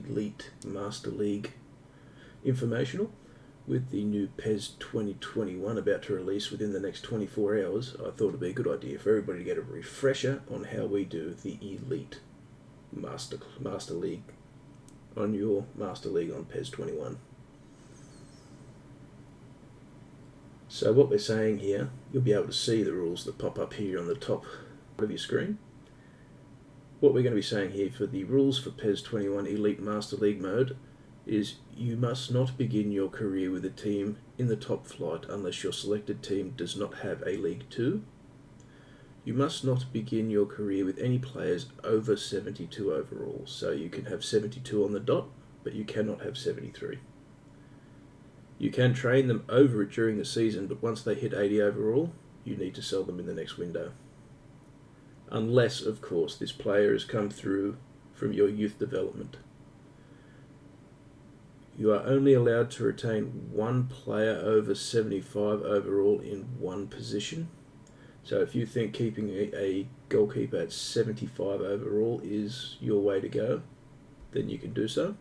Elite Master League informational. With the new PES 2021 about to release within the next 24 hours, I thought it'd be a good idea for everybody to get a refresher on how we do the Elite Master League on your Master League on PES 21. So what we're saying here, you'll be able to see the rules that pop up here on the top of your screen. What we're going to be saying here for the rules for PES 21 Elite Master League mode is you must not begin your career with a team in the top flight unless your selected team does not have a League 2. You must not begin your career with any players over 72 overall, so you can have 72 on the dot, but you cannot have 73. You can train them over it during the season, but once they hit 80 overall, you need to sell them in the next window. Unless, of course, this player has come through from your youth development. You are only allowed to retain one player over 75 overall in one position. So if you think keeping a goalkeeper at 75 overall is your way to go, then you can do so.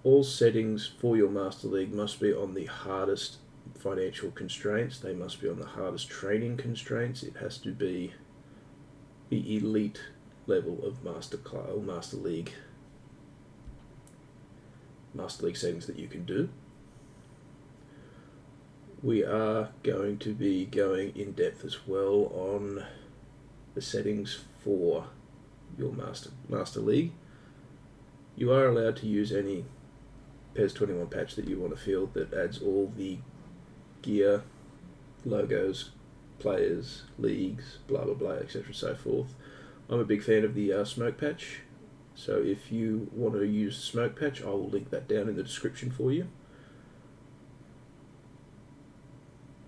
All settings for your Master League must be on the hardest financial constraints. They must be on the hardest training constraints. It has to be the elite level of Master League settings that you can do. We are going to be going in depth as well on the settings for your Master League. You are allowed to use any PES 21 patch that you want to field that adds all the gear, logos, players, leagues, blah blah blah, etc. so forth. I'm a big fan of the smoke patch. So if you want to use the smoke patch, I will link that down in the description for you.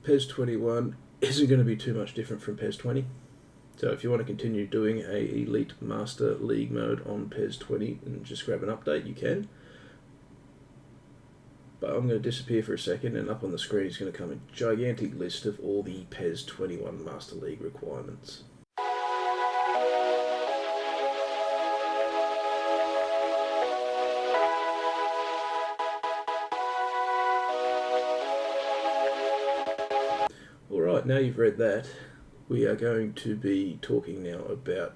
PES 21 isn't going to be too much different from PES 20. So if you want to continue doing a Elite Master League mode on PES 20 and just grab an update, you can. But I'm going to disappear for a second, and up on the screen is going to come a gigantic list of all the PES 21 Master League requirements. Alright, now you've read that, we are going to be talking now about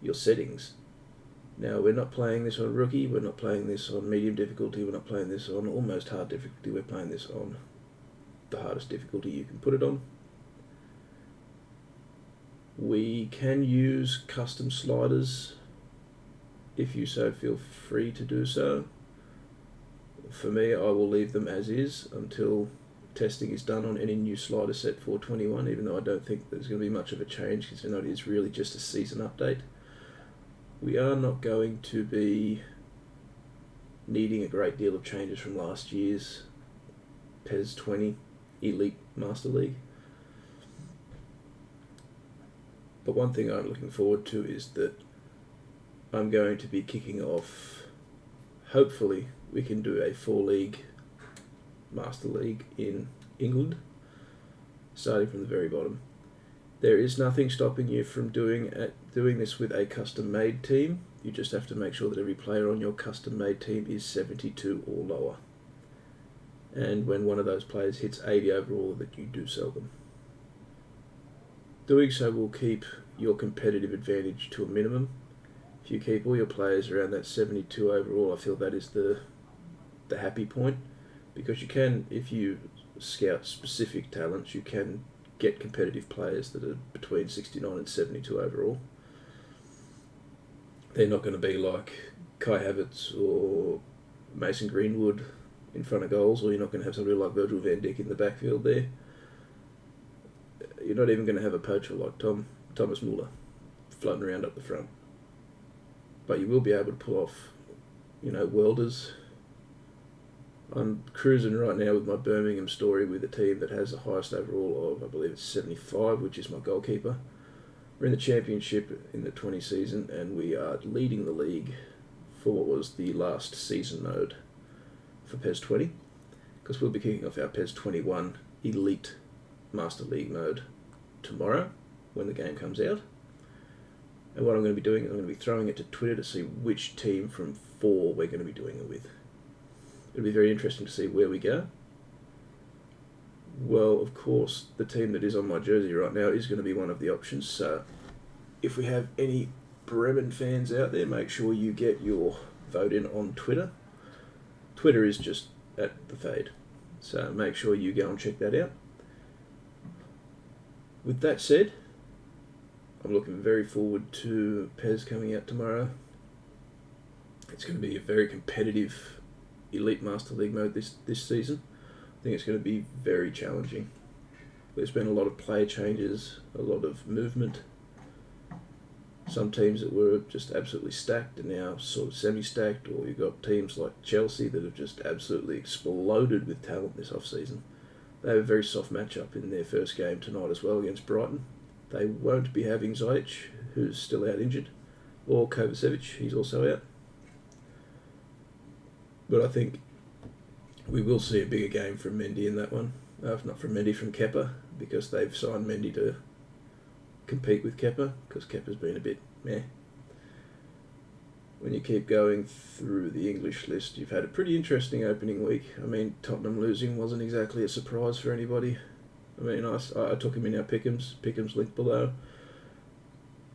your settings. Now, we're not playing this on rookie, we're not playing this on medium difficulty, we're not playing this on almost hard difficulty, we're playing this on the hardest difficulty you can put it on. We can use custom sliders if you so feel free to do so. For me, I will leave them as is until testing is done on any new slider set for 21, even though I don't think there's going to be much of a change, because it is really just a season update. We are not going to be needing a great deal of changes from last year's PES 20 Elite Master League. But one thing I'm looking forward to is that I'm going to be kicking off, hopefully we can do a 4-league Master League in England, starting from the very bottom. There is nothing stopping you from doing this with a custom-made team. You just have to make sure that every player on your custom-made team is 72 or lower. And when one of those players hits 80 overall, that you do sell them. Doing so will keep your competitive advantage to a minimum. If you keep all your players around that 72 overall, I feel that is the happy point. Because you can, if you scout specific talents, you can get competitive players that are between 69 and 72 overall. They're not going to be like Kai Havertz or Mason Greenwood in front of goals, or you're not going to have somebody like Virgil van Dijk in the backfield there. You're not even going to have a poacher like Thomas Muller floating around up the front. But you will be able to pull off, worlders. I'm cruising right now with my Birmingham story with a team that has the highest overall of, I believe it's 75, which is my goalkeeper. We're in the championship in the 20 season, and we are leading the league for what was the last season mode for PES 20, because we'll be kicking off our PES 21 Elite Master League mode tomorrow when the game comes out. And what I'm going to be doing is I'm going to be throwing it to Twitter to see which team from 4 we're going to be doing it with. It'll be very interesting to see where we go. Well, of course, the team that is on my jersey right now is going to be one of the options. So if we have any Bremen fans out there, make sure you get your vote in on Twitter. Twitter is just at the fade. So make sure you go and check that out. With that said, I'm looking very forward to PES coming out tomorrow. It's going to be a very competitive Elite Master League mode this season. I think it's going to be very challenging. There's been a lot of player changes, a lot of movement. Some teams that were just absolutely stacked are now sort of semi-stacked, or you've got teams like Chelsea that have just absolutely exploded with talent this off-season. They have a very soft matchup in their first game tonight as well against Brighton. They won't be having Ziyech, who's still out injured, or Kovacevic, he's also out. But I think we will see a bigger game from Mendy in that one. Not from Mendy, from Kepa, because they've signed Mendy to compete with Kepa, because Kepa's been a bit meh. When you keep going through the English list, you've had a pretty interesting opening week. I mean, Tottenham losing wasn't exactly a surprise for anybody. I mean, I took him in our Pick'ems. Pick'ems linked below.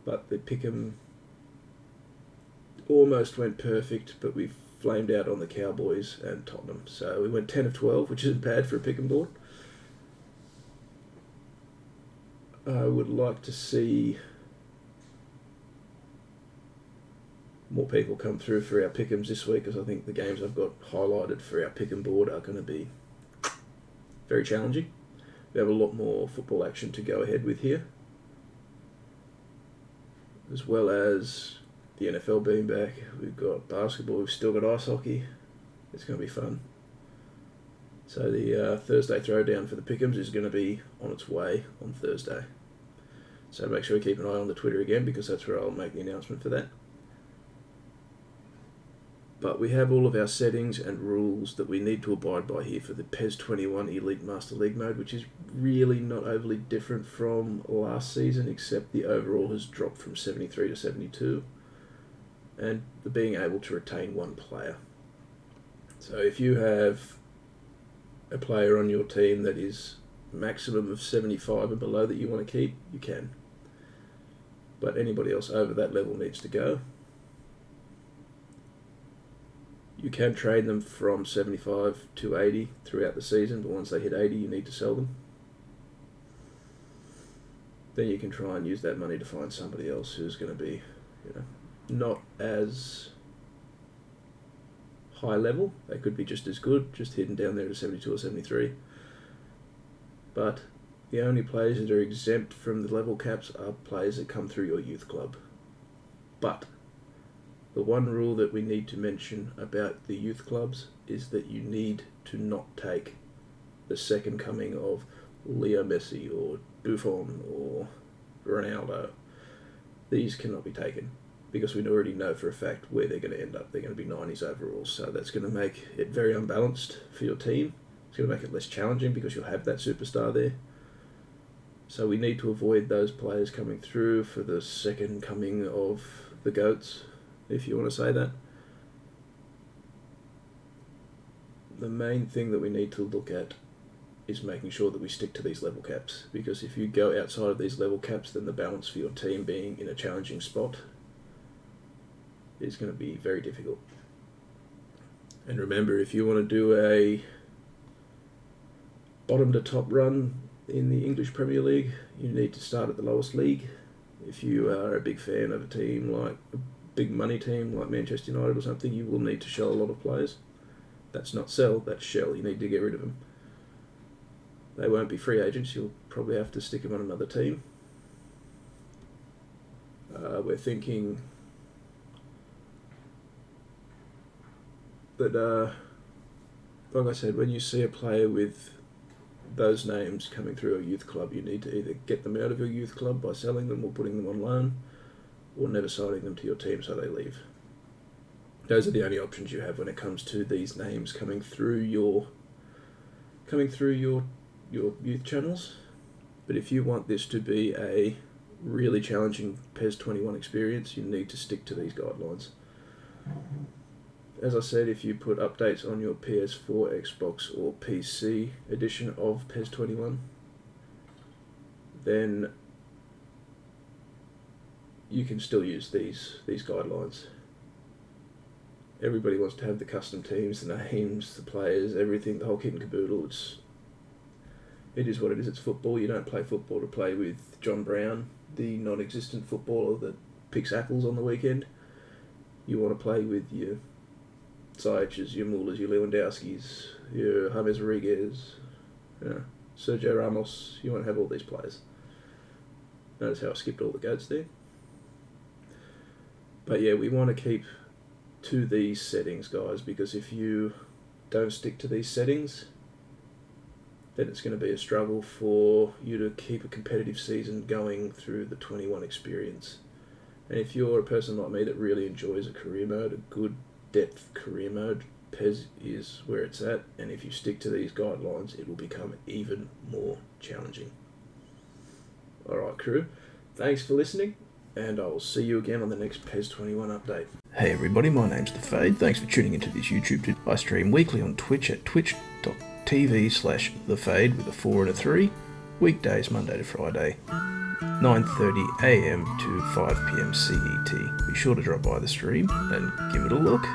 But the Pick'em almost went perfect, but we flamed out on the Cowboys and Tottenham. So we went 10 of 12, which isn't bad for a Pick'em board. I would like to see more people come through for our Pick'ems this week, because I think the games I've got highlighted for our Pick'em board are going to be very challenging. We have a lot more football action to go ahead with here, as well as the NFL being back. We've got basketball, we've still got ice hockey. It's going to be fun. So the Thursday throwdown for the Pick'ems is going to be on its way on Thursday. So make sure you keep an eye on the Twitter again, because that's where I'll make the announcement for that. But we have all of our settings and rules that we need to abide by here for the PES 21 Elite Master League mode, which is really not overly different from last season, except the overall has dropped from 73 to 72, and the being able to retain one player. So if you have a player on your team that is maximum of 75 and below that you want to keep, you can. But anybody else over that level needs to go. You can trade them from 75 to 80 throughout the season, but once they hit 80, you need to sell them. Then you can try and use that money to find somebody else who's going to be, not as high level. They could be just as good, just hidden down there to 72 or 73. But the only players that are exempt from the level caps are players that come through your youth club. But the one rule that we need to mention about the youth clubs is that you need to not take the second coming of Leo Messi or Buffon or Ronaldo. These cannot be taken, because we already know for a fact where they're going to end up. They're going to be 90s overall, so that's going to make it very unbalanced for your team. It's going to make it less challenging because you'll have that superstar there. So we need to avoid those players coming through for the second coming of the GOATs, if you want to say that. The main thing that we need to look at is making sure that we stick to these level caps, because if you go outside of these level caps, then the balance for your team being in a challenging spot is going to be very difficult. And remember, if you want to do a bottom to top run in the English Premier League, you need to start at the lowest league. If you are a big fan of a team like a big money team like Manchester United or something, you will need to sell a lot of players. That's not sell, that's shell. You need to get rid of them. They won't be free agents. You'll probably have to stick them on another team. We're thinking that, like I said, when you see a player with those names coming through a youth club, you need to either get them out of your youth club by selling them or putting them on loan, or never signing them to your team so they leave. Those are the only options you have when it comes to these names coming through your youth channels. But if you want this to be a really challenging PES 21 experience, you need to stick to these guidelines. As I said, if you put updates on your PS4, Xbox or PC edition of PES 21, then you can still use these guidelines. Everybody wants to have the custom teams, the names, the players, everything, the whole kit and caboodle. It is what it is. It's football. You don't play football to play with John Brown, the non-existent footballer that picks apples on the weekend. You want to play with your Ziyech's, your Mullers, your Lewandowski's, your James Rodriguez, Sergio Ramos. You want to have all these players. Notice how I skipped all the goats there. But yeah, we want to keep to these settings, guys, because if you don't stick to these settings, then it's going to be a struggle for you to keep a competitive season going through the 21 experience. And if you're a person like me that really enjoys a career mode, a good depth career mode, PES is where it's at, and if you stick to these guidelines, it will become even more challenging. Alright crew, thanks for listening, and I will see you again on the next PES 21 update. Hey everybody, my name's The Fade. Thanks for tuning into this YouTube video. I stream weekly on Twitch at twitch.tv/The Fade with a 4 and a 3, weekdays Monday to Friday, 9:30 AM to 5 PM CET. Be sure to drop by the stream and give it a look.